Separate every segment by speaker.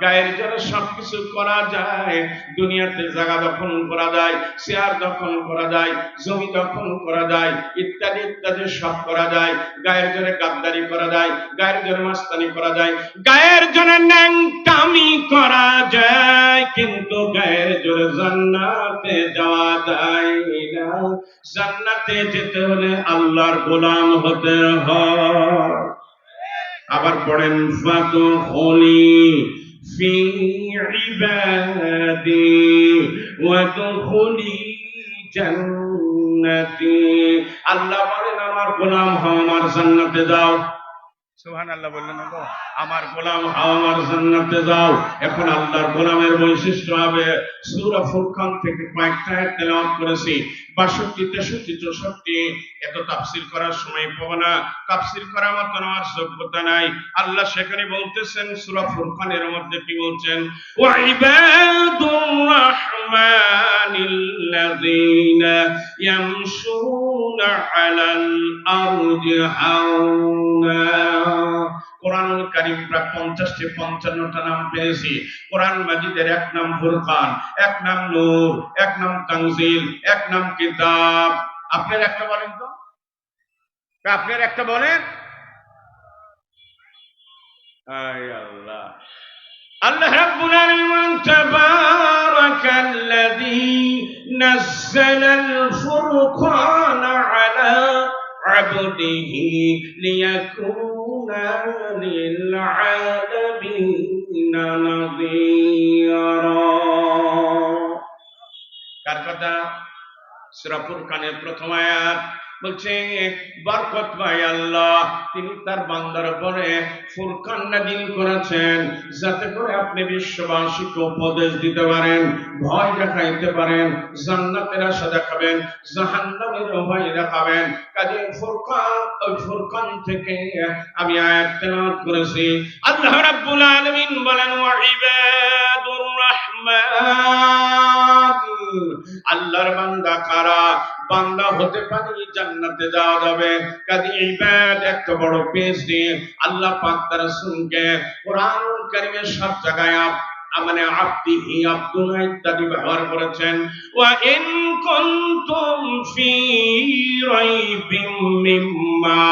Speaker 1: গায়ের জোরে সবকিছু করা যায়। দুনিয়াতে জায়গা দখল করা যায়, শেয়ার দখল করা যায়, জমি দখল করা যায়, ইত্যাদি ইত্যাদি সব করা যায়। গায়ের জোরে গাদ্দারি করা যায়, গায়ের জোরে মাস্তানি করা যায়, গায়ের জোরে ন্যাংকামি করা যায়, কিন্তু গায়ের জোরে জান্নাতে যাওয়া যায় না। জান্নাতে যেতে হলে আল্লাহর গোলাম হতে হয়। আবার পড়েন ফাদখুলি ফি ইবাদি ওয়াদখুলি জান্নাতি। আল্লাহ বলেন আমার গোলাম হও, আমার জান্নাতে যাও। সুবহানাল্লাহ বললেন না, আমার গোলাম হও, আমার জান্নাতে যাও। এখন আল্লাহর গোলামের বৈশিষ্ট্য হবে, সূরা ফুরকান থেকে কয়েকটা আয়াত তেলাওয়াত করেছি, ৬২, ৬৩, ৬৪। এত তাফসীর করার সময় পাবো না, তাফসীর করার মতো আমার যোগ্যতা নাই। আল্লাহ সেখানে বলতেছেন সূরা ফুরকানের মধ্যে কি বলছেন, ওয়া ইবাদুর রাহমানিল্লাযীনা ইয়ামশুনা আলাল আরদি হাওনা। কোরআনুল কারীম প্রায় 50টি 55টা নাম পেয়েছি। কোরআন মাজিদের এক নাম ফুরকান, এক নাম নূর, এক নাম তানজিল, এক নাম কিতাব। আপনার একটা বলেন তো, আপনার একটা বলেন। আয় আল্লাহ, আল্লাহ রাব্বুল আলামিন তাবারাকাল্লাযী নাযালাল ফুরকানা আলা আবদিহি লিয়াকুনা লিল আলামিনা নাযীরা। কার কথা? সূরা ফুরকানের প্রথম আয়াত বলছে, বরকতময় আল্লাহ তিনি তার বান্দার উপরে ফুরকান নাযিল করেছেন, যাতে করে আপনি বিশ্ববাসীকে উপদেশ দিতে পারেন, ভয় দেখাইতে পারেন, জান্নাতের আশা দেখাবেন, জাহান্নামের ভয় দেখাবেন। কাজে ফুরকান, ওই ফুরকান থেকে আমি আয়াত তেলাওয়াত করেছি। আল্লাহ রাব্বুল আলামিন বলেন, ওয়া ইবাদুর রহমান, আল্লাহর বান্দা কারা? বান্দা হতে পারি জান্নাতে যাওয়া যাবে। কাজে ইবাদ একটা বড় পেশি। আল্লাহ পাক তার রাসূলকে কোরআনুল কারীমের সব জায়গায় মানে আব্দিহি, আব্দুনা ইত্যাদি ব্যবহার করেছেন। ওয়া ইন কুনতুম ফি রাইবিম মিম্মা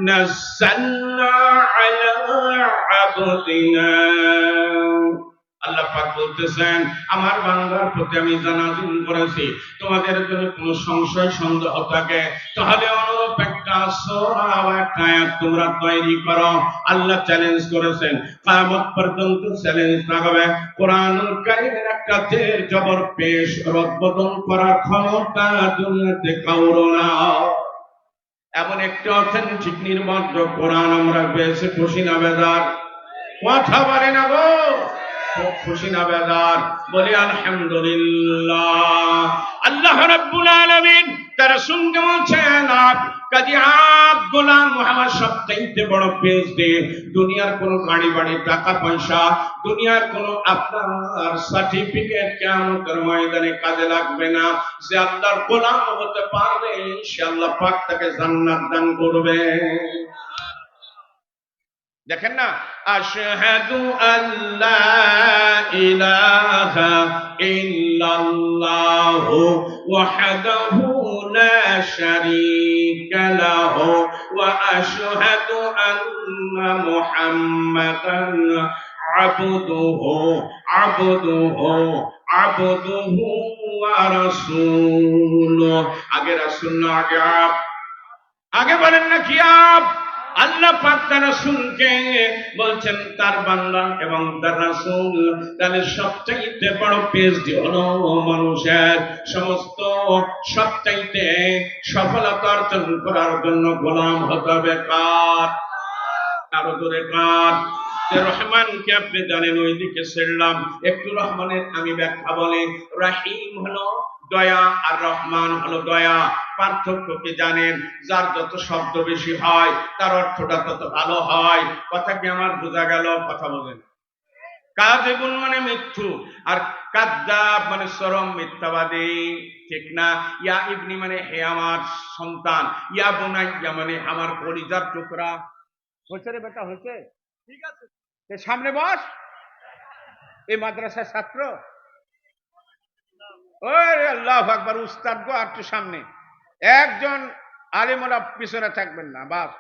Speaker 1: নাযালনা আলা আবদিনা। আল্লাহ পাক বলতেছেন, আমার বান্দার প্রতি আমি নাযিল করেছি, তোমাদের যদি কোনো সংশয় সন্দেহ থাকে তাহলে অনুরূপ একটা সূরা বা একটা আয়াত তোমরা তৈরি করো। আল্লাহ চ্যালেঞ্জ করেছেন, কিয়ামত পর্যন্ত চ্যালেঞ্জ থাকবে। কোরআনুল কারীমের একটা জের জবর পেশ রদবদল করার ক্ষমতা দুনিয়াতে কারো না। এমন একটা অথেন্টিক নির্মাণ কোরআন আমরা পেয়েছি। খুশি না বেজার? কথা বলে না গো, খুশি না বেজার? বলি আলহামদুলিল্লাহ। আল্লাহ রাব্বুল আলামিন তার রাসূলকে বলছেন, কাজী গোলাম মুহাম্মদ সবচেয়ে বড় পেশি। দুনিয়ার কোনো গাড়ি বাড়ি টাকা পয়সা, দুনিয়ার কোনো আপনার সার্টিফিকেট কিয়ামতের ময়দানে কাজে লাগবে না। যে আল্লাহর গোলাম হতে পারবে সে আল্লাহ পাক তাকে জান্নাত দান করবে। দেখেন না, আশহাদু আল্লা ইলাহা ইল্লাল্লাহু ওয়াহদাহু লা শারীকা লাহু ওয়া আশহাদু আন্না মুহাম্মাদান আবদুহু ওয়া রাসূলুহু। আগে রাসূল না আগে বলেন না কি? আল্লাহ পাক তার রাসূলকে বলছেন তার বান্দা এবং তার রাসূল। তাহলে সবচাইতে বড় পেশি হলো মানুষের সমস্ত সবচাইতে সফলতা অর্জন করার জন্য গোলাম হতে হবে কার? আরো জোরে কার? রহমানকে আপনি জানেন, ওইদিকে ছেড়লাম। একটু রহমানের আমি ব্যাখ্যা বলি। রাহিম হলো দয়া আর রহমান হলো দয়া। পার্থক্য কি জানেন? যার যত শব্দ বেশি হয় তার অর্থটা তত ভালো হয়। কথা কি আমার বোঝা গেল? কথা বলেন। কাযিবুন মানে মিথ্যু, আর কাযযাব মানে চরম মিথ্যাবাদী, ঠিক না? ইয়া ইবনি মানে হে আমার সন্তান, ইয়া বুনাইয়া মানে আমার কলিজার টুকরা। হয়েছে রে বেটা, হয়েছে? ঠিক আছে, সামনে বস।
Speaker 2: এই মাদ্রাসার ছাত্র? ওরে আল্লাহু আকবার, উস্তাদ গো একটু সামনে, একজন আলিমুল পিছনে থাকবেন না, বাস।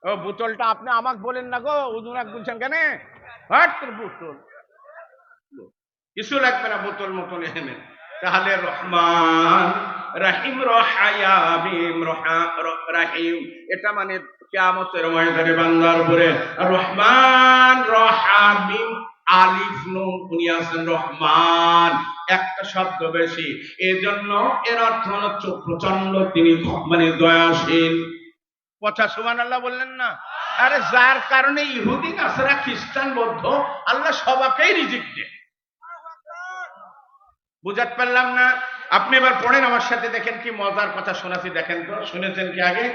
Speaker 2: ও বোতলটা আপনি আমাকে বলেন না গো, উজুনাক বলছেন কেন? হাট তোর বোতল, কিছু লাগবে না, বোতল মতন এনে। তাহলে রহমান রাহিম, রহায়াবিম রাহিম, এটা মানে কিয়ামতের ময়দানে বান্দার উপরে রহমান রহামিম, আলিফ নুন উনি আছেন রহমান, একটা শব্দ বেশি, এজন্য এর অর্থ হচ্ছে প্রচন্ড তিনি মানে দয়াশীল। কথা সুবহানাল্লাহ বললেন না? আরে যার কারণে ইহুদি নাসারা খ্রিস্টান বৌদ্ধ আল্লাহ সবাকেই রিজিক দেন। বুঝাতে পারলাম না? আপনি এবার পড়েন আমার সাথে, দেখেন কি মজার কথা শোনাচ্ছি, দেখেন তো, শুনেছেন কি আগে?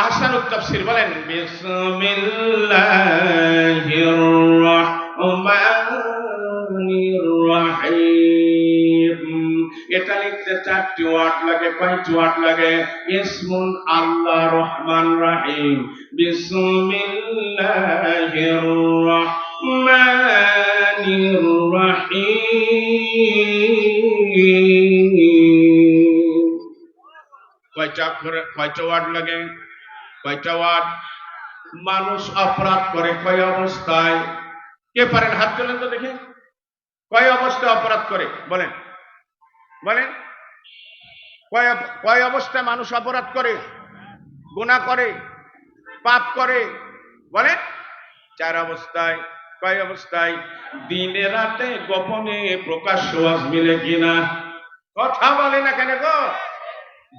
Speaker 2: আহসানুত তাফসীর বলেন, বিসমিল্লাহির রাহমানির রাহিম। এটা লিখতে 4টি ওয়ার্ড লাগে। কয়টি ওয়ার্ড লাগে? ইসমুন আল্লাহ, রহমান রাহিম। বিসমিল্লাহির রাহমানির রাহিম। কয়টা ওয়ার্ড লাগে? কয়টা ওয়ার্ড? মানুষ অপরাধ করে কয় অবস্থায়? কে পারেন হাত তোলেন তো দেখি, কয় অবস্থায় অপরাধ করে বলেন, বলেন কয় অবস্থায় মানুষ অপরাধ করে, গুনাহ করে, পাপ করে? বলেন 4 অবস্থায়। কয় অবস্থায়? দিনে রাতে, গোপনে, প্রকাশ্য, আজ মিলে কিনা? কথা বলে না কেন গো?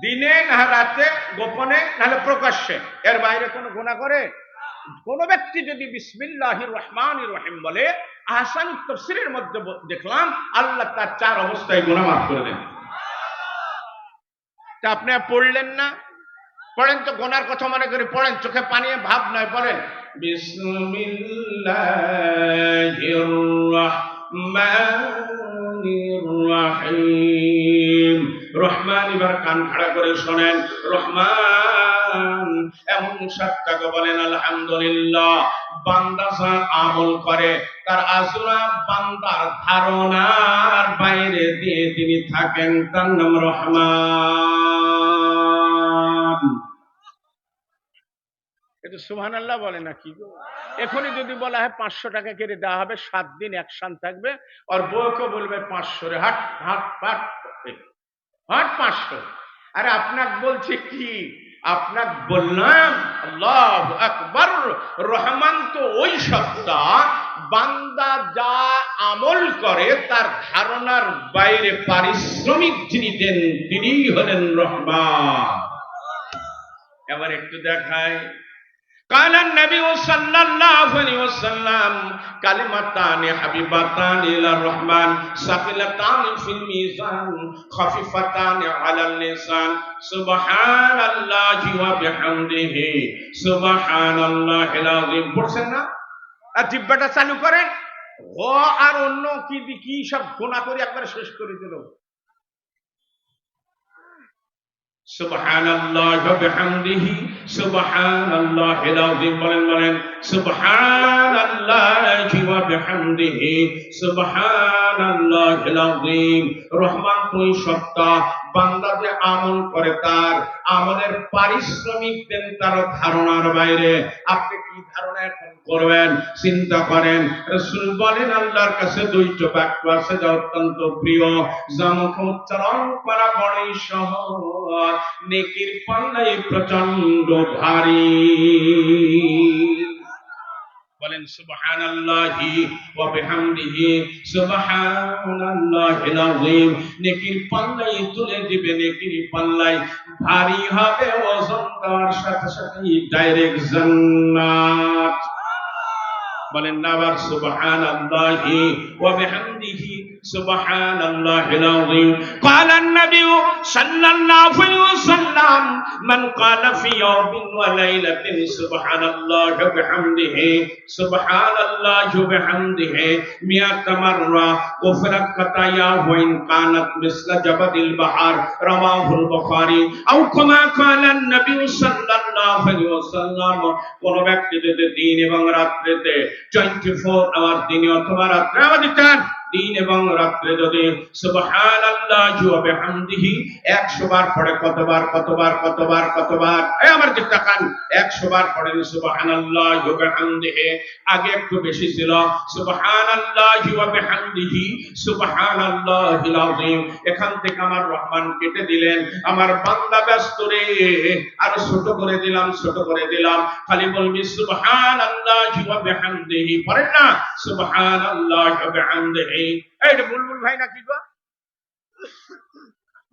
Speaker 2: দিনে না রাতে, গোপনে নাহলে প্রকাশ্যে, এর বাইরে কোনো গুনাহ করে? কোন ব্যক্তি যদি বিসমিল্লাহির রহমানির রহিম বলে, আহসানুত তাফসীরের মধ্যে দেখলাম আল্লাহ তার 4 অবস্থায় গুনাহ মাফ করে দেন। তা আপনি পড়লেন না? পড়েন তো, গুনার কথা মনে করে পড়েন, চোখে পানি ভাব নয়, পড়েন বিসমিল্লাহির রহমানির রহিম। রহমান, এবার কান খাড়া করে শোনেন, রহমান এমন সত্যাকে বলেন আলহামদুলিল্লাহ। বান্দা যা আমল করে তার আজরা বান্দার ধারণার বাইরে দিয়ে তিনি থাকেন, তার নাম রহমান। এটা সুবহানাল্লাহ বলে না কি গো? এখনই যদি বলা হয় 500 টাকা করে দেওয়া হবে, 7 দিন একসান থাকবে, আর বউকে বলবে 500 রে, হাট হাট হাট হাট 500। আরে আপনাকে বলছে কি? আপনাকে বললাম আল্লাহু আকবার, রহমান তো ওই সত্তা, বান্দা যা আমল করে তার ধারণার বাইরে পারিশ্রমিক যিনি দেন তিনি হলেন রহমান। এবার একটু দেখায়, قال النبي صلى الله عليه وسلم كلمتان حبيبتان إلى الرحمن ثقيلتان في الميزان خفيفتان على اللسان سبحان الله وبحمده سبحان الله العظيم। পড়ছেন না? আর জিহ্বাটা চালু করেন, ও আর অন্য কি সব গুনাহ করে একবার শেষ করে দিল। সুবহানাল্লাহি ওয়া বিহামদিহি সুবহানাল্লাহিল আযীম। বলেন সুবহানাল্লাহি ওয়া বিহামদিহি সুবহানাল্লাহিল আযীম। রহমান তুই সত্তা, বান্দা যে আমল করে তার আমলের পারিশ্রমিক দেন তার ধারণার বাইরে। আপনি কি ধারণা এখন করবেন চিন্তা করেন। রাসূল বলেন আল্লাহর কাছে 2টা বাক্য আছে যা অত্যন্ত প্রিয়, যা মুখে উচ্চারণ করা বড়ই সহজ, নেকির পাল্লায় প্রচন্ড ভারী। বলেন সুবহানাল্লাহি ওয়া বিহামদিহি সুবহানাল্লাহিল আযীম। নেকির পাল্লায় তুলে দিবে, নেকির পাল্লায় ভারী হবে, ওজন দেওয়ার সাথে সাথে ডাইরেক্ট জান্নাত। বলেন না আবার সুবহানাল্লাহি ওয়া বিহামদিহি
Speaker 1: সুবহানাল্লাহিল আযীম। قال النبي صلى الله عليه وسلم من قال في يوم وليلة سبحان الله وبحمده سبحان الله وبحمده 100 مرة غفرت خطاياه وإن كانت مثل جبل البحر رواه البخاري أو كما قال النبي صلى الله عليه وسلم কোন ব্যক্তি যদি দিন এবং রাত্রিতে 24 আওয়ার দিনে অথবা রাত্রে আমাদের দিন এবং রাত্রে যদি সুবহানাল্লাহি ওয়া বিহামদিহি 100 বার পড়ে, কতবার কতবার কতবার কতবার, এই আমার দিকে তাকান, 100 বার পড়ে সুবহানাল্লাহি ওয়া বিহামদিহি। আগে একটু বেশি ছিল সুবহানাল্লাহি ওয়া বিহামদিহি সুবহানাল্লাহিল আযীম। এখান থেকে আমার রহমান কেটে দিলেন, আমার বান্দা ব্যস্ত রে, আর ছোট করে দিলাম, ছোট করে দিলাম, খালি বলবি সুবহানাল্লাহি ওয়া বিহামদিহি, পড়েন না সুবহানাল্লাহি ওয়া বিহামদিহি। এইটা বুলবুল ভাই নাকি গো?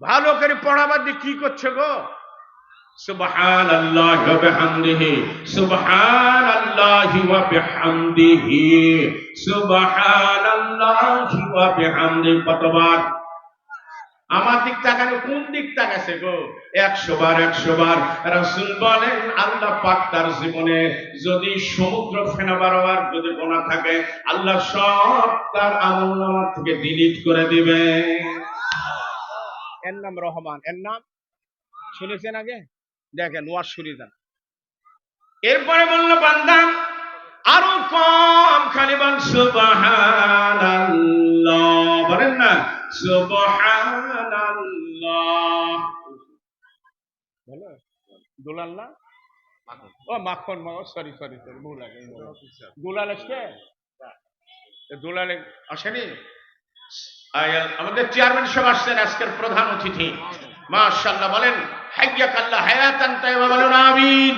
Speaker 1: ভালো করে পড়াবার দিয়ে কি করছে গো? সুবহানাল্লাহি ওয়া বিহামদিহি সুবহানাল্লাহি ওয়া বিহামদিহি সুবহানাল্লাহি ওয়া বিহামদিহি। কতবার? আমার দিক তাকানো, কোন দিক তাকাছে গো? 100 বার 100 বার। রাসূল বলেন আল্লাহ পাক তার জীবনে যদি সমুদ্র ফেনা বারবার যদি গোনা থাকে, আল্লাহ সব তার আমলনামা থেকে ডিলিট করে দিবে। এর নাম রহমান। এর নাম শুনেছেন আগে? দেখেন ওয়াজ শুনে যান। এরপরে বলল বান্দা আরো কম, খালি বল সুবহানাল্লাহ, বলেন না সুবহানাল্লাহ। বলো দুলাল না? ও মাখন, সরি সরি সরি, ভুল লাগে। দুলাল আসছে? দুলাল আসেনি? আমাদের চেয়ারম্যান সাহেব আসছেন, আজকের প্রধান অতিথি। মাশাআল্লাহ, বলেন হাইয়াকাল্লাহ হায়াতান তাইয়্যিবা, বলুন আমিন।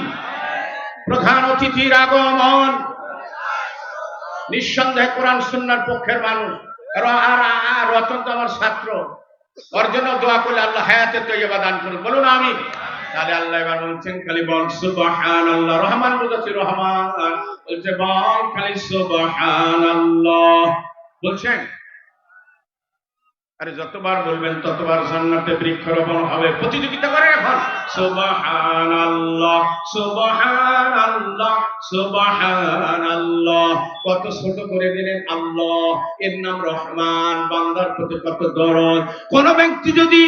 Speaker 1: প্রধান অতিথির আগমন, নিঃসন্দেহে কোরআন সুন্নাহর পক্ষের মানুষ, আর রতন তো আমার ছাত্র, ওর জন্য দোয়া করলে আল্লাহ হায়াতে তাইয়্যিবা দান করুন, বলুন আমিন। তাহলে আল্লাহ এবার বলছেন খালি বল সুবহানাল্লাহ। রহমান বুঝাচ্ছি, রহমান বলছে বল খালি সুবহানাল্লাহ বলছেন। আরে যতবার বলবেন ততবার জান্নাতে বৃক্ষরোপণ হবে। প্রতিযোগিতা করে এখন সুবহানাল্লাহ সুবহানাল্লাহ সুবহানাল্লাহ। কত ছোট করে দিলেন আল্লাহ, এর নাম রহমান, বান্দার প্রতি কত দরদ। কোন ব্যক্তি যদি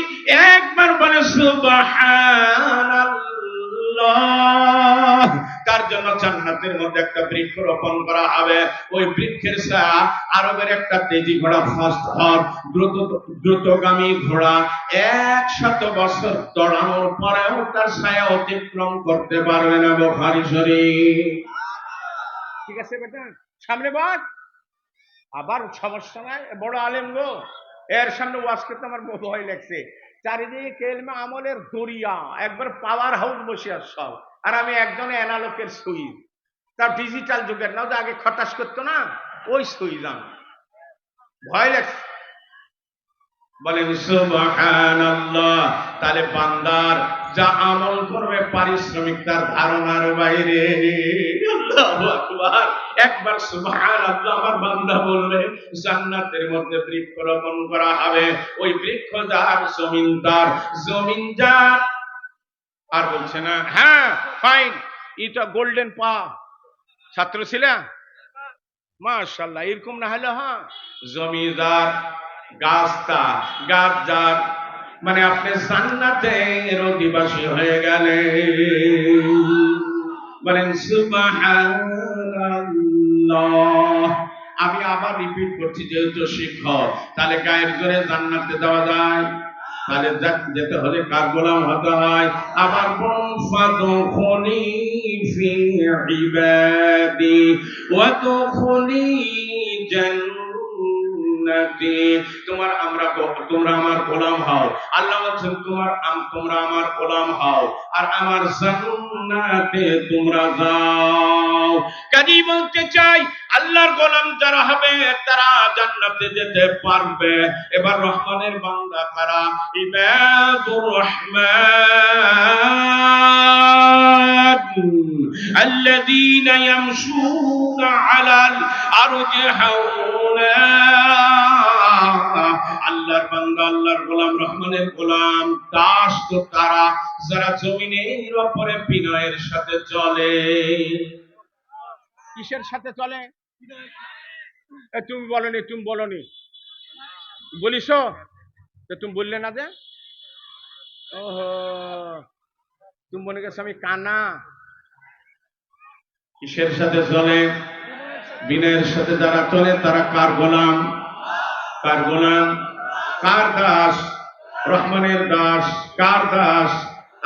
Speaker 1: একবার বলে সুবহানাল্লাহ, তার জন্য জান্নাতের মধ্যে একটা বৃক্ষ রোপণ করা হবে। ওই বৃক্ষের ছায়া আরবের একটা তেজি ঘোড়া, ফাস্ট হর্স, দ্রুতগামী ঘোড়া 100 বছর দৌড়ানোর পরেও তার ছায়া অতিক্রম করতে পারবে না। বুখারী শরীফ। ঠিক আছে বেটা, সামনে বল। আবার সমস্যা নাই, বড় আলেম গো, এর সামনে ওয়াজ করতে আমার ভয় লাগছে। চারিদিকে ইলমে আমলের দরিয়া, একবার পাওয়ার হাউস বসে আর সব, আর আমি একজনে অ্যানালগের সুইচ, তার ডিজিটাল যুগের না, আগে খটাস করতো না, ওই সুইচ। ভয় লাগছে। বলেন সুবহানাল্লাহ। তাহলে বান্দার যা আমল করবে পারিশ্রমিক তার ধারণার বাইরে। আল্লাহু আকবার। একবার সুবহানাল্লাহ আমার বান্দা বললে জান্নাতের মধ্যে বৃক্ষ রোপণ করা হবে। ওই বৃক্ষ যার, জমিন তার, জমিন যার। আর বলছে না হ্যাঁ ফাইন, এটা গোল্ডেন পা ছাত্র ছিলাম, মাশাআল্লাহ, এরকম না হলে হ্যাঁ জমিদার, গাছ তার, গাছ যার, মানে আপনি জান্নাতের অধিবাসী হয়ে গেলেন। বলেন সুবহানাল্লাহ। আমি আবার রিপিট করছি, যেহেতু শিক্ষক, তাহলে গায়ের জোরে জান্নাতে যাওয়া যায়, তাহলে যেতে হলে কার গোলাম হতে হয়। আবার বলুন ফাদখুলি ফি ইবাদি ওয়াদখুলি জান্নাতি। তোমরা আমার গোলাম হও। আল্লাহ বলছেন তোমরা আমার গোলাম হও, আর আমার জান্নাতে তোমরা যাও। কাজী বলতে চাই আল্লাহর গোলাম যারা হবে তারা জান্নাতে যেতে পারবে। এবার রহমানের বান্দা কারা? ইবাদুর রহমান আল্লাযীনা ইয়ামশুনা আলাল আরদি হাওলা আল্লাহর বান্দা, আল্লাহর গোলাম, রহমানের গোলাম, দাস তো তারা যারা জমিনের উপরে বিনয়ের সাথে চলে।
Speaker 2: কিসের সাথে চলে? তুমি বলনি, তুমি বলনি, বলিস তুমি বললে না যে? ওহো, তুমি মনে গেছো আমি কানা।
Speaker 1: কিসের সাথে চলে? বিনয়ের সাথে যারা চলে তারা কার গোলাম? কার গোলাম? কার দাস? রহমানের দাস। কার দাস?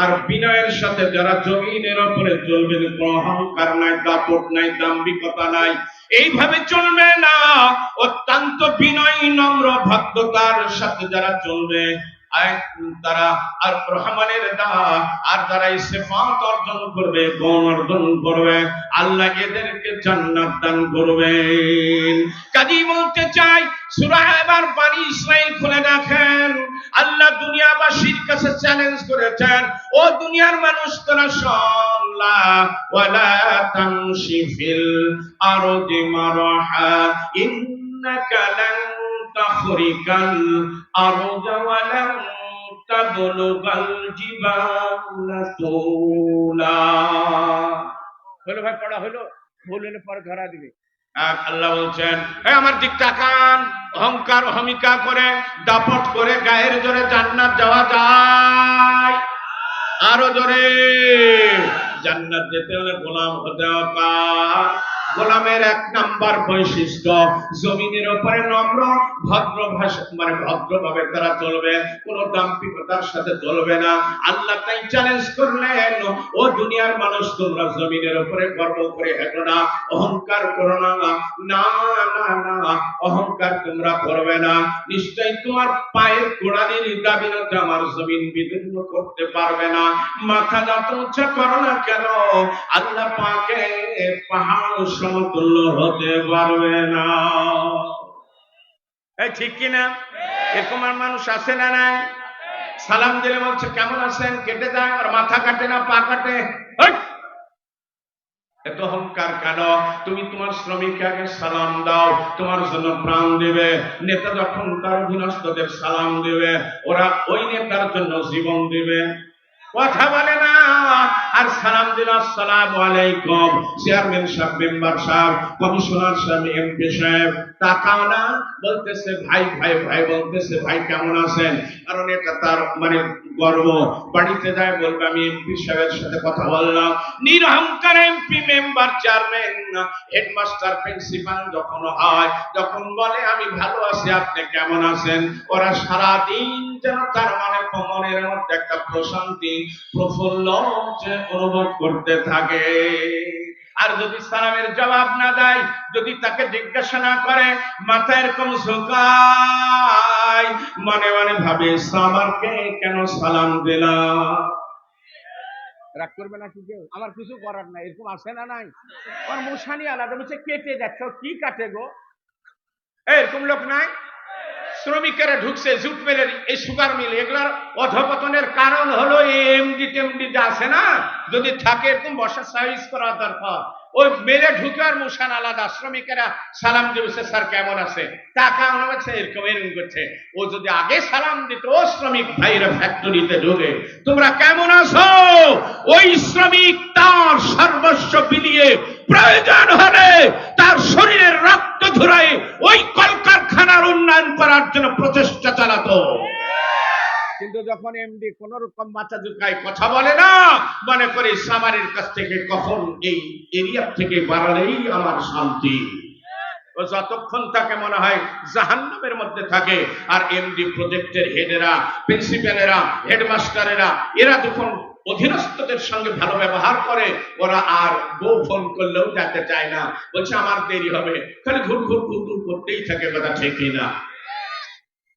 Speaker 1: আর বিনয়ের সাথে যারা জমিনের উপরে চলবে, অহংকার নাই, দাপট নাই, দাম্ভিকতা নাই, এইভাবে চলবে না, অত্যন্ত বিনয়ী নম্র ভদ্রতার সাথে যারা চলবে, তারা আর রহমানের দাস, আর যারা এই সিফাত অর্জন করবে, গুণ অর্জন করবে, আল্লাহ এদেরকে জান্নাত দান করবেন। কাজী বলতে চাই, সূরা এবার বনী ইসরাইল খুলে দেখেন, আল্লাহ দুনিয়াবাসীর কাছে চ্যালেঞ্জ করেছেন, ও দুনিয়ার মানুষ, তোরা শোন, লা ওয়ালা তামশি ফিল আরদি মারহা ইন্নাকা লান তাখরিকাল আরদা ওয়া লান তাবলুগাল জিবালা তুলা।
Speaker 2: হলো ভাই, পড়া হলো, ভুল হলে পরে ধরা দিবে।
Speaker 1: আল্লাহ বলছেন, আমার দিক তাকান, অহংকার অহমিকা করে, দাপট করে গায়ের জোরে জান্নাত যাওয়া যায়? আরো জোরে। জান্নাত যেতে হলে গোলাম হতে হবে। গোলামের এক নাম্বার বৈশিষ্ট্য, জমিনের উপরে নম্র ভদ্র ভাষা, মানে ভদ্রভাবে তারা চলবে, কোন দাম্ভিকতার সাথে চলবে না। আল্লাহ তাই চ্যালেঞ্জ করলেন, ও দুনিয়ার মানুষ, তোমরা জমিনের উপরে গর্ব করে হেঁটো না, অহংকার করো না। না না না, অহংকার তোমরা করবে না, নিশ্চয়ই তোমার পায়ের গোড়ালির দাবিনতে আমার জমিন বিদীর্ণ করতে পারবে না। মাথা যত উঁচা করো না কেন, আল্লাহ পাকে পাহাড় সমতুল্য হতে পারবে না। এই ঠিক কিনা? এরকম আর মানুষ আছে না নাই? সালাম দিলে বলছে কেমন আছেন, কেটে যায়, আর মাথা কাটে না, পা কাটে। এত অহংকার কেন? তুমি তোমার শ্রমিককে আগে সালাম দাও, তোমার জন্য প্রাণ দিবে। নেতা যখন তার অধীনস্থদের সালাম দিবে, ওরা ওই নেতার জন্য জীবন দিবে। কথা বলে না, আর সালাম দিল আসসালামু আলাইকুম, চেয়ারম্যান সাহেব, মেম্বার সাহেব, কমিশনার সাহেব, এমপি সাহেব, তাকাও না, বলতেছে ভাই ভাই ভাই, বলতেছে ভাই কেমন আছেন, কারণ এটা তার মানে গর্ব। বাড়িতে যায় বলবে আমি এমপি সাহেবের সাথে কথা বললাম। নিরহংকার MP, member, chairman, headmaster, principal যখন হয়, যখন বলে আমি ভালো আছি, আপনি কেমন আছেন, ওরা সারাদিন যেন তার মানে মনের মধ্যে একটা প্রশান্তি, প্রফুল্ল অনুভব করতে থাকে। আর যদি সালামের জবাব না দেয়, যদি তাকে জিজ্ঞাসা না করে, মাথা এরকম ঝুঁকায়, মনে মনে ভাবে সামারকে কেন সালাম দিলাম।
Speaker 2: রাগ করবে না কি কেউ? আমার কিছু করার নাই, এরকম আছে না নাই? আমার মশানি আলাদা বলছে কেটে যাচ্ছে, কি কাটে গো? এরকম লোক নাই? শ্রমিকেরা ঢুকছে জুট মিলের, এই সুগার মিল, এগুলার অধপতনের কারণ হলো এই এমডি টেমডি যা আছে না, যদি থাকে এরকম বসা সার্ভিস করা দরকার। ওই মেলে ঢুকে আর মুসান আলাদা, শ্রমিকেরা সালাম দিচ্ছে, স্যার কেমন আছে, টাকা হচ্ছে, এরকম এরকম করছে। ও যদি আগে সালাম দিত, ও শ্রমিক ভাইরা ফ্যাক্টরিতে ঢুকে, তোমরা কেমন আছো, ওই শ্রমিক তার সর্বস্ব বিলিয়ে প্রয়োজন হলে তার শরীরের রক্ত ঝরায় ওই কলকারখানার উন্নয়ন করার জন্য প্রচেষ্টা চালাতো। কিন্তু যখন এমডি কোন রকম মাথা
Speaker 1: ঝুঁকায় কথা বলে না, মনে করে সামারের কাছ থেকে কখন এই এরিয়া থেকে বাড়ালেই আমার শান্তি, ও যতক্ষণ তাকে মনে হয় জাহান্নামের মধ্যে থাকে। আর এমডি, প্রজেক্টের হেডেরা, প্রিন্সিপালেরা, হেডমাস্টারেরা, এরা যখন অধীনস্থদের সঙ্গে ভালো ব্যবহার করে, ওরা আর বউ ফোন করলেও যেতে চায় না, বলছে আমার দেরি হবে, খালি ঘুর ঘুর ঘুর ঘুর করতেই থাকে, কথা ঠিকই না।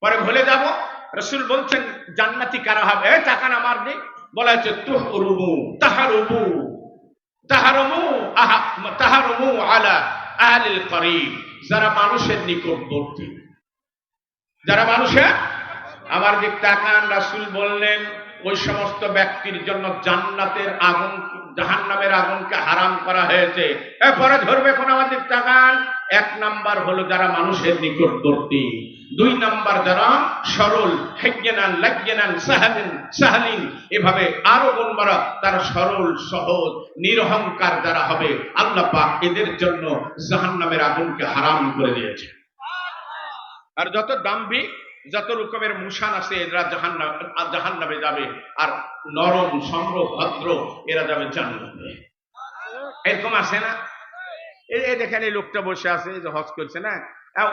Speaker 1: পরে ভুলে যাব। রাসূল বলছেন জান্নাতি কারা হবে, টাকা না মারবে, বলা হচ্ছে তুহরুমু তাহারুমু তাহারুমু তাহারুমু আলা আহলিল করিব, যারা মানুষের নিকটবর্তী, যারা মানুষের, আমার দিক তাকান, রাসূল বললেন ওই সমস্ত ব্যক্তির জন্য জান্নাতের আগুন, জাহান্নামের আগুনকে হারাম করা হয়েছে। এরপরে ধরবে কোন, আমাদের তাকান, এক নাম্বার হলো যারা মানুষের নিকটবর্তী, দুই নাম্বার যারা সরল, হেজ্ঞানান লাজ্ঞানান সাহালিন সাহালিন, এভাবে আরো গুণমারা, তারা সরল সহজ নিরহংকার যারা হবে, আল্লাহ পাক এদের জন্য জাহান্নামের আগুনকে হারাম করে দিয়েছে। আর যত দাম্ভিক, যত রকমের মুসান আছে, এরা জাহান্নামে যাবে, আর নরম নম্র ভদ্র এরা যাবে জান্নাতে। এরকম আছে না? এই দেখেন এই লোকটা বসে আছে, এই যে হজ করছে না,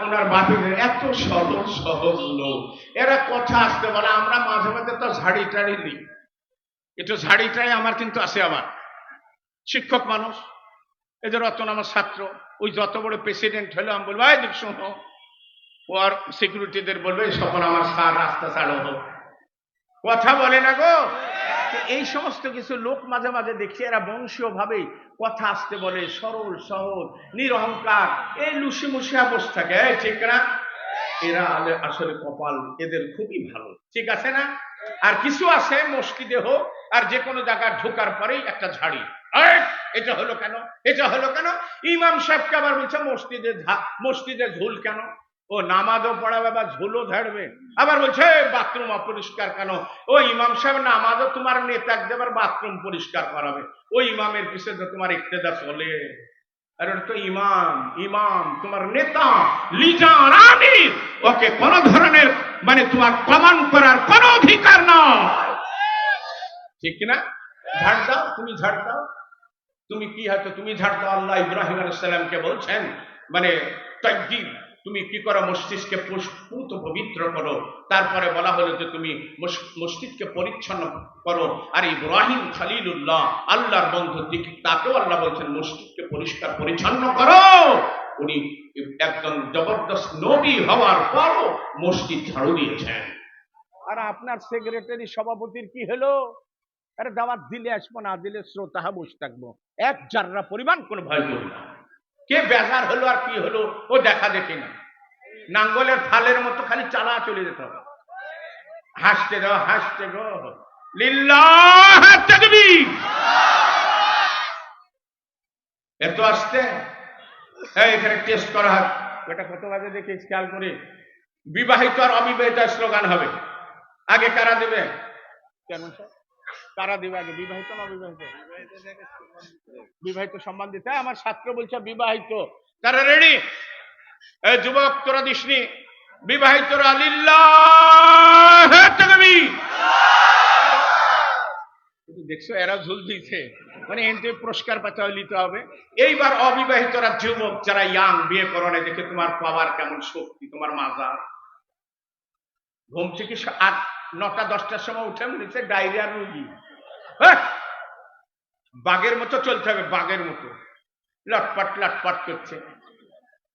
Speaker 1: ওনার বাপের এত সহজ সহজ লোক, এরা কথা আসতে বলে, আমরা মাঝে মাঝে তো ঝাড়ি টাড়ি নিই, একটু ঝাড়ি টাড়ি আমার কিন্তু আছে। আবার শিক্ষক মানুষ, এই যে রতন আমার ছাত্র, ওই যত বড় প্রেসিডেন্ট হলো, আমি বলবো এই দেখ শোনো, ওর সিকিউরিটিদের বলবে সকল আমার সার রাস্তা ছাড়ো, কথা বলে না গো। এই সমস্ত কিছু লোক মাঝে মাঝে দেখছি, এরা বংশীয় ভাবে কথা আসতে বলে, সরল সহজ নিরহংকার, এই লুসি মুসি অবস্থাকে, ঠিক না? এরা আসলে কপাল এদের খুবই ভালো, ঠিক আছে না? আর কিছু আছে মসজিদে হোক আর যে কোনো জায়গায় ঢোকার পরেই একটা ঝাড়ি, এটা হলো কেন, এটা হলো কেন? ইমাম সাহেবকে আবার বলছে মসজিদে ঝুল কেন? ও নামাজও পড়াবে বা ঝুলও ঝাড়বে, আবার বলছে বাথরুম অপরিষ্কার কেন? ও ইমাম সাহেব নামাজও তোমার নেতা দেবার বাথরুম পরিষ্কার করাবে, ওই ইমামের পিছনে তোমার ইক্তেদা চলে। আর ওটা তো ইমাম, ইমাম তোমার নেতা, লিডার, আমির, ওকে কোন ধরনের মানে তোমার কমান্ড করার কোন অধিকার নয়, ঠিক না? ঝাড় দাও, তুমি ঝাড় দাও, তুমি কি হয়তো তুমি ঝাড় দাও। আল্লাহ ইব্রাহিম আলাইহিস সালামকে বলছেন মানে তাকদীর, তুমি কি করো, মসজিদকে পুত পবিত্র করো। তারপরে বলা হলো যে তুমি মসজিদকে পরিচ্ছন্ন করো। আর ইব্রাহিম খলিলুল্লাহ, আল্লাহর বন্ধু, তাকেও আল্লাহ বলছেন মসজিদকে পরিষ্কার পরিচ্ছন্ন করো। উনি একজন জবরদস্ত নবী হওয়ার পরও মসজিদ ঝাড়ু দিয়েছেন।
Speaker 2: আর আপনার সেক্রেটারি সভাপতির কি হলো? আরে দাওয়াত দিলে আসবো, না দিলে শ্রোতা বসে থাকবো, এক জাররা পরিমাণ কোনো ভয় করি না। কে বেজার হলো আর কি হলো ও দেখা দেখি না, নাঙ্গলের ফালের মতো খালি চালা চলে যেতে হবে। হাসতে গো, হাসতে গো, লিল্লাহ তাকবীর। এত আসতে এখানে টেস্ট করা হয়, এটা কত বাজে দেখে খেয়াল করে। বিবাহিত আর অবিবাহিত স্লোগান হবে, আগে কারা দেবে? কেন স্যার কারা দেবে আগে, বিবাহিত না অবিবাহিত? বিবাহিত সম্মান দিতে। আমার ছাত্র বলছে বিবাহিত, তারা রেডি? এই যুবক তোরা দিসনি, বিবাহিতরা লিল্লাহ তাকবীর। দেখছো এরা ঝুল দিয়েছে, মানে এনতে পুরস্কার পাতে নিতে হবে। এইবার অবিবাহিতরা, যুবক যারা ইয়াং, বিয়ে করো না, দেখে তোমার পাওয়ার কেমন শক্তি, তোমার মাজা ঘুম থেকে 8-9-10টার সময় উঠে নিচে ডায়রিয়া রুগী, বাঘের মতো চলতে হবে, বাঘের মতো লটপট লটপট করছে।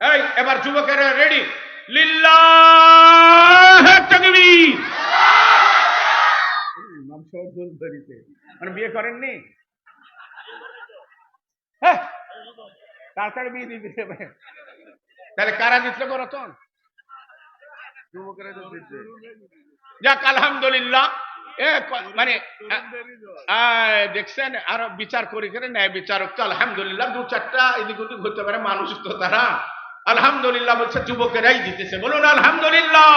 Speaker 2: এই এবার যুবকেরা রেডি, লিল্লাহ তাকবীর। মানে বিয়ে করেননি, হ্যাঁ তাড়াতাড়ি বিয়ে দিয়ে দিতে হবে। তাহলে কারা দিচ্ছে রতন? যুবকেরা দিচ্ছে। যাক আলহামদুলিল্লাহ, মানে দেখছেন আর বিচার করি করে ন্যায় বিচারক তো আলহামদুলিল্লাহ 2-4টা এদিক ওদিক হতে পারে, মানুষ তো তারা আলহামদুলিল্লাহ বলছে, যুবকেরাই দিতেছে, বলুন আলহামদুলিল্লাহ।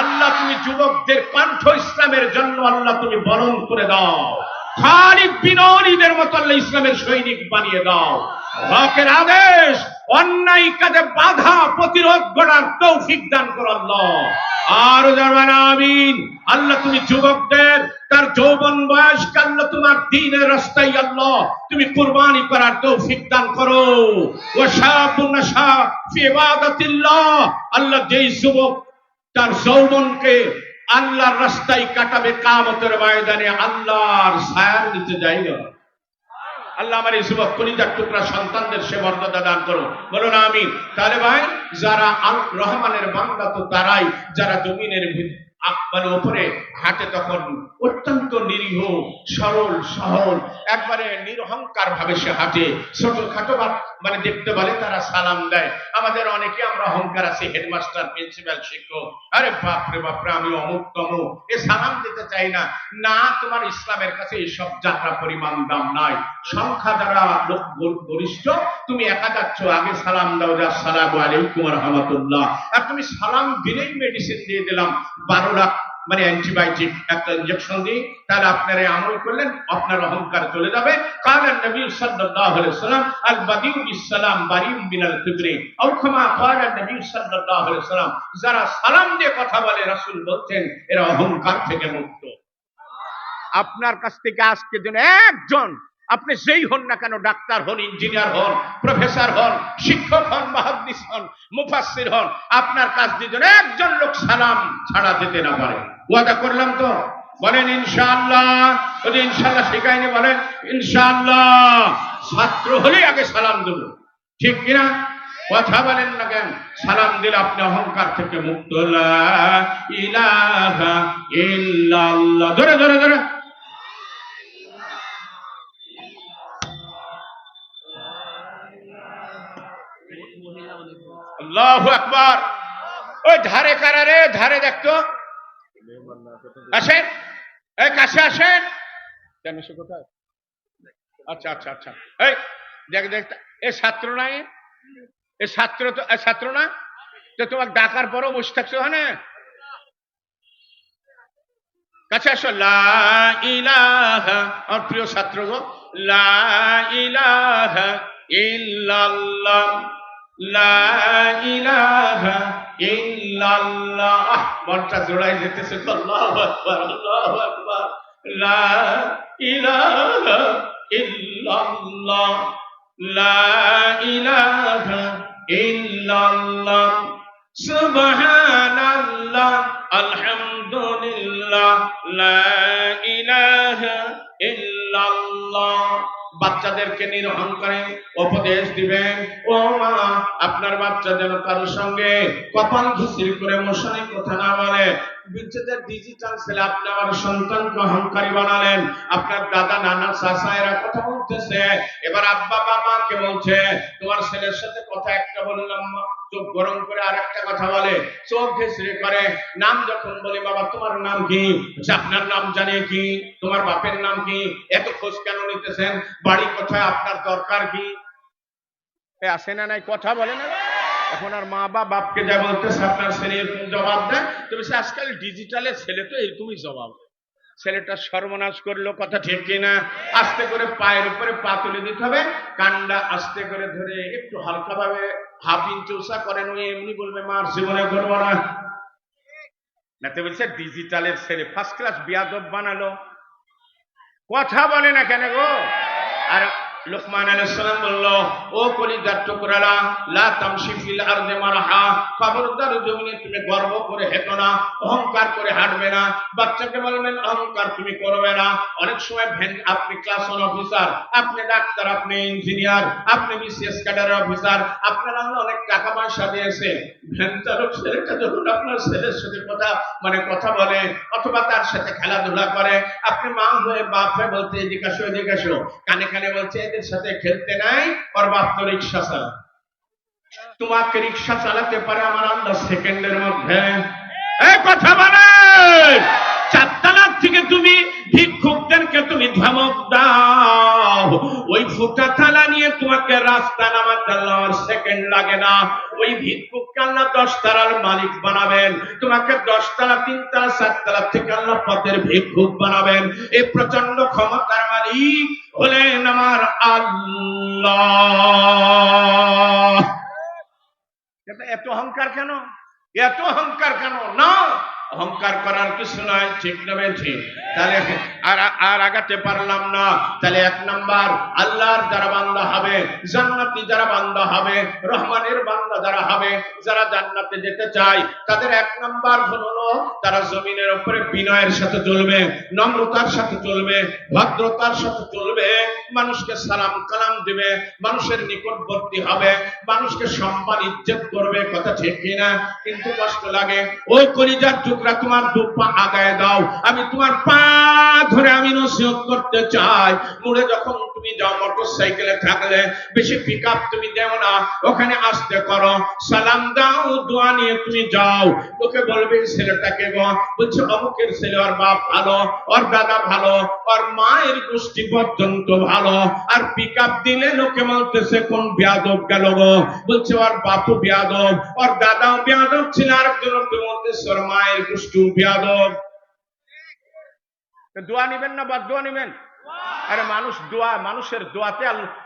Speaker 2: আল্লাহ তুমি যুবকদের কণ্ঠ ইসলামের জন্য আল্লাহ তুমি বরণ করে দাও, খালিদ বিন ওয়ালিদের মতো আল্লাহ ইসলামের সৈনিক বানিয়ে দাও। হকের আদেশ, অন্যায় কাজে বাধা প্রতিরোধ করার তৌফিক দান করো আল্লাহ। আর জানাবেন আমিন। আল্লাহ তুমি যুবকদের তার যৌবন বয়সকে আল্লাহ তোমার দ্বীনের রাস্তায় আল্লাহ তুমি কুরবানি করার তৌফিক দান করো। ওয়া শাবুন নাশা ফি ইবাদাতিল্লাহ, আল্লাহ যেই যুবক তার যৌবনকে আল্লাহর রাস্তায় কাটাবে, কিয়ামতের ময়দানে আল্লাহর ছায়ার নিচে যাইবে। আল্লাহ আমার এই যুবক কলিজার টুকরা সন্তানদের সে মর্যাদা দান করো, বলুন আমিন। তাহলে ভাই, যারা রহমানের বান্দা তো তারাই যারা জমিনের
Speaker 1: মানে উপরে হাঁটে তখন অত্যন্ত নিরীহ, সরল সহল, একবারে নিরহংকার ভাবে সে হাঁটে। ছোটখাটো মানে দেখতে বলে তারা সালাম দেয়। আমাদের অনেকে আমরা অহংকার আছে, হেডমাস্টার, প্রিন্সিপাল, শিক্ষক, আরে বাপরে বাপরে আমি অমুক তমুক, এ সালাম দিতে চাই না। না, তোমার ইসলামের কাছে এইসব যাত্রা পরিমাণ দাম নাই। সংখ্যা দ্বারা লোক গরিষ্ঠ, তুমি একা যাচ্ছ, আগে সালাম দাও, যে আসসালামু আলাইকুম ওয়া রাহমাতুল্লাহ। আর তুমি সালাম দিলেই মেডিসিন দিয়ে দিলাম 12 লাখ মানে অ্যান্টিবায়োটিক একটা ইনজেকশন দিই, তাহলে আপনারা আমল করলেন, আপনার অহংকার চলে যাবে। কালেন নবী সাল্লাল্লাহু আলাইহি ওয়াসাল্লাম আল বাদিউ বিসসালাম বারিউম মিনাল কিবরি, আও কামা কালেন নবী সাল্লাল্লাহু আলাইহি ওয়াসাল্লাম, যারা সালাম দিয়ে কথা বলে রাসূল বলছেন এরা অহংকার থেকে মুক্ত।
Speaker 2: আপনার কাছ থেকে আজকে যেন একজন, আপনি যেই হন না কেন, ডাক্তার হন, ইঞ্জিনিয়ার হন, প্রফেসর হন, শিক্ষক হন, মুহাদ্দিস হন, মুফাসসির হন, আপনার কাছ দিয়ে যেন একজন লোক সালাম ছাড়া যেতে না পারে। ওয়াদা করলাম তো? বলেন ইনশাআল্লাহ। যদি ইনশাআল্লাহ শিখাইনি বলেন ইনশাআল্লাহ। ছাত্র হলে আগে সালাম দেব, ঠিক কিনা? কথা বলেন না কেন? সালাম দিলে আপনি অহংকার থেকে মুক্ত। লা ইলাহা ইল্লাল্লাহ, ধরে ধরে ধরে। আল্লাহু আকবার। ওই ধারে কারা রে? ধারে দেখতো, আসেন, এই কাছে আসেন। কেন সে কোথায়? আচ্ছা আচ্ছা আচ্ছা, এই দেখ দেখ, এ ছাত্র নাই, এ ছাত্র তো, ছাত্র না তো, তোমাকে ডাকার পরও বসে থাকছো না? কাছে আসো। লা ইলাহা, আমার প্রিয় ছাত্র গো, লা ইলাহা ইল্লাল্লাহ, লা ইলাহা ইল্লাল্লাহ। মনটা জোড়াই যেতেছে। আল্লাহু আকবার, আল্লাহু আকবার। লা ইলাহা ইল্লাল্লাহ, লা ইলাহা ইল্লাল্লাহ, সুবহানাল্লাহ, আলহামদুলিল্লাহ, লা ইলাহা ইল্লাল্লাহ। বাচ্চাদেরকে নিরহংকারে উপদেশ দিবেন, ও মা আপনার বাচ্চা যেন কারোর সঙ্গে কপাল ঘিসির করে মশারি কথা না বলে। ডিজিটাল ছেলে, আপনি আমার সন্তানকে অহংকারী বানালেন। আপনার দাদা, নানা, চাচা এরা কথা বলতেছে, এবার আব্বা মামাকে বলছে তোমার ছেলের সাথে কথা একটা বললাম, চোখ গরম করে আর একটা কথা বলে, চোখ ঘেঁষড়ে করে। নাম যখন বলি, বাবা তোমার নাম কি? আপনার নাম জানে কি? তোমার বাপের নাম কি? এত খোঁজ কেন নিতেছেন? বাড়ি কোথায়? আপনার দরকার কি? আসে না নাই? কথা বলে না। এখন আর মা বা বাপকে যা বলতেছে আপনার ছেলে এরকম জবাব দেয়, তুমি আজকাল ডিজিটালের ছেলে তো এরকমই জবাব। ছেলেটা সর্বনাশ করলো, কথা ঠিক কিনা? আস্তে করে পায়ের উপরে পা তুলে দিতে হবে, কান্ডা আস্তে করে ধরে একটু হালকা ভাবে হাফ ইঞ্চি উঁচা করেন, ওই এমনি বলবে মার জীবনে করবো না। নাতে বলছে ডিজিটালের ছেলে ফার্স্ট ক্লাস বিয়াদব বানালো। কথা বলে না কেন গো? আর লুকমান আলাইহিস সালাম বলল, ও কলিজার টুকরারা, লা তামশি ফিল আরদি মারহা, খবরদার জমিনে তুমি গর্ব করে হেঁটো না, অহংকার করে হাঁটবে না। বাচ্চাকে বলবেন অহংকার তুমি করবে না। অনেক সময় আপনি ক্লাস 1 অফিসার, আপনি ডাক্তার, আপনি ইঞ্জিনিয়ার, আপনি বিসিএস ক্যাডার অফিসার, আপনার আল্লাহ অনেক টাকা পয়সা দিয়েছে, ভ্যান চালক ছেলেটা যখন আপনার ছেলের সাথে কথা বলে অথবা তার সাথে খেলাধুলা করে, আপনি মা হয়ে বাপ হয়ে বলতে এদিকে আসো এদিকে আসো, কানে কানে বলছে এদের সাথে খেলতে নাই, ওর বাপ তো রিক্সা চালায়। তোমাকে রিক্সা চালাতে পারে আমার আল্লাহ সেকেন্ডের মধ্যে। এই কথা বলেন, 4 তালার থেকে তুমি ভিক্ষুকদেরকে তুমি ধমক দাও, ওই ফুটা থালা নিয়ে তোমাকে রাস্তা নামাতে আল্লাহ সেকেন্ড লাগে না। ওই ভিক্ষুককে আল্লাহ 10 তালার মালিক বানাবেন, তোমাকে 10 তালা 3 তালা 4 তালা থেকে আল্লাহ পথের ভিক্ষুক বানাবেন। এই প্রচন্ড ক্ষমতার মালিক হলেন আমার আল্লাহ। এত অহংকার কেন? এত অহংকার কেন? না, অহংকার করার কিছু নয়, ঠিক না? ঠিক। তাহলে
Speaker 1: আর আর আগাতে পারলাম না। তাহলে 1 নাম্বার আল্লাহর যারা বান্দা হবে, জান্নাতি যারা বান্দা হবে, রহমানের বান্দা যারা হবে, যারা জান্নাতে যেতে চায়, তাদের 1 নাম্বার হলো তারা জমিনের উপরে বিনয়ের সাথে চলবে, নম্রতার সাথে চলবে, ভদ্রতার সাথে চলবে, মানুষকে সালাম কালাম দিবে, মানুষের নিকটবর্তী হবে, মানুষকে সম্মান ইজ্জত করবে। কথা ঠিক কিনা? কিন্তু কষ্ট লাগে। ওই কলিজার টুকরা, তোমার 2 পা আগায় দাও, আমি তোমার পা ধরে আমি নসিহত করতে চাই। মুড়ে যখন তুমি যাও, মোটরসাইকেলে থাকলে বেশি পিকআপ তুমি দেও না, ওখানে আসতে করো, সালাম দাও, দোয়া নিয়ে তুমি যাও। লোকে বলবে ছেলেটাকে গো, বলছে অমুকের ছেলে, ওর বাপ ভালো, ওর দাদা ভালো, ওর মায়ের গোষ্ঠী পর্যন্ত ভালো। আর পিকআপ দিলে লোকে বলতেছে কোন বেয়াদব গেল গো, বলছে ওর বাপও বেয়াদব, ওর দাদাও বেয়াদব ছিল, আর একজন বলতেছে ওর মায়ের গোষ্ঠীও বেয়াদব।
Speaker 2: দোয়া নিবেন না বদদোয়া নিবেন? আরে মানুষ দোয়া, মানুষের দোয়াতে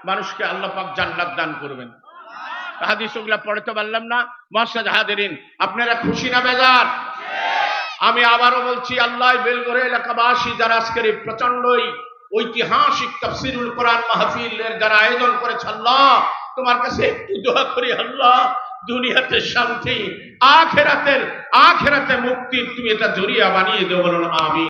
Speaker 2: মানুষকে আল্লাহ পাক জান্নাত দান করবেন। হাদিস ওগুলা পড়ে তো পারলাম না। মুআজ্জাজ হাজিরিন, আপনারা খুশি না বেজার? আমি আবারও বলছি, আল্লাহ বেলগড়ে এলাকাবাসী যারা আজকের এই প্রচন্ডই ঐতিহাসিক তাফসীরুল কোরআন মাহফিলের যারা আয়োজন করেছে, আল্লাহ তোমার কাছে একটু দোয়া করি, আল্লাহ দুনিয়াতে শান্তি, আখিরাতে মুক্তি তুমি এটা জরিয়া বানিয়ে দেও, বলুন আমিন।